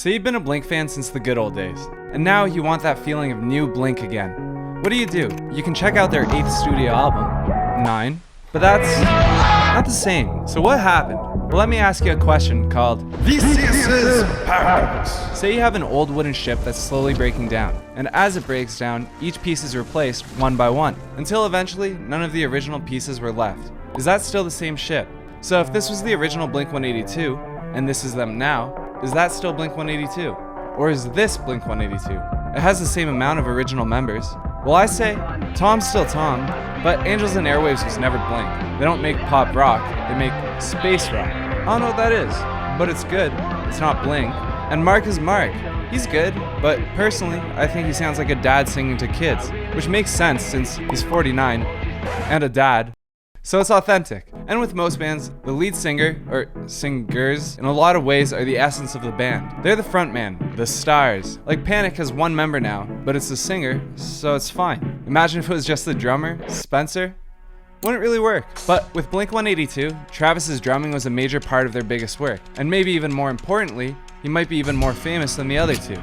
So you've been a Blink fan since the good old days, and now you want that feeling of new Blink again. What do? You can check out their 8th studio album, 9, but that's not the same. So what happened? Well, let me ask you a question called Theseus's paradox. Say you have an old wooden ship that's slowly breaking down, and as it breaks down, each piece is replaced one by one, until eventually none of the original pieces were left. Is that still the same ship? So if this was the original Blink-182, and this is them now, is that still Blink-182? Or is this Blink-182? It has the same amount of original members. Well, I say, Tom's still Tom, but Angels and Airwaves was never Blink. They don't make pop rock, they make space rock. I don't know what that is, but it's good. It's not Blink. And Mark is Mark. He's good, but personally, I think he sounds like a dad singing to kids, which makes sense since he's 49 and a dad. So it's authentic. And with most bands, the lead singer, or singers, in a lot of ways are the essence of the band. They're the front man, the stars. Like Panic has one member now, but it's the singer, so it's fine. Imagine if it was just the drummer, Spencer. Wouldn't really work. But with Blink-182, Travis's drumming was a major part of their biggest work. And maybe even more importantly, he might be even more famous than the other two.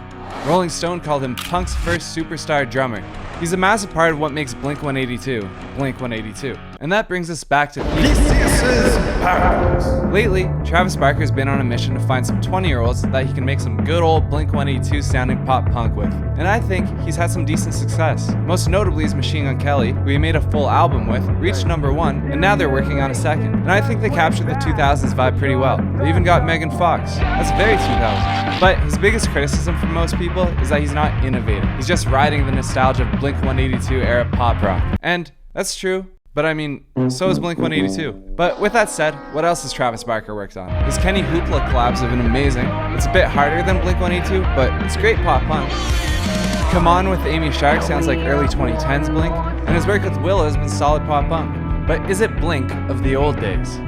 Rolling Stone called him punk's first superstar drummer. He's a massive part of what makes Blink-182, Blink-182. And that brings us back to Theseus's paradox. Lately, Travis Barker's been on a mission to find some 20-year-olds that he can make some good old Blink-182 sounding pop punk with. And I think he's had some decent success. Most notably is Machine Gun Kelly, who he made a full album with, reached #1, and now they're working on a second. And I think they captured the 2000s vibe pretty well. They even got Megan Fox. That's very 2000s. But his biggest criticism from most people is that he's not innovative. He's just riding the nostalgia of Blink-182 era pop rock. And that's true. But I mean, so is Blink-182. But with that said, what else has Travis Barker worked on? His Kenny Hoopla collabs have been amazing. It's a bit harder than Blink-182, but it's great pop punk. Come On with Amy Shark sounds like early 2010s Blink, and his work with Willow has been solid pop punk. But is it Blink of the old days?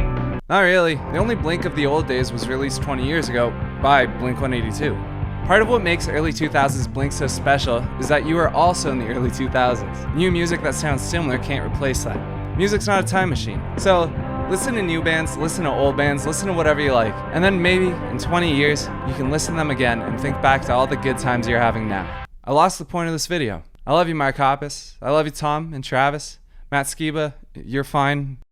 Not really. The only Blink of the old days was released 20 years ago by Blink-182. Part of what makes early 2000s Blink so special is that you were also in the early 2000s. New music that sounds similar can't replace that. Music's not a time machine. So listen to new bands, listen to old bands, listen to whatever you like. And then maybe in 20 years, you can listen to them again and think back to all the good times you're having now. I lost the point of this video. I love you, Mark Hoppus. I love you, Tom and Travis. Matt Skiba, you're fine.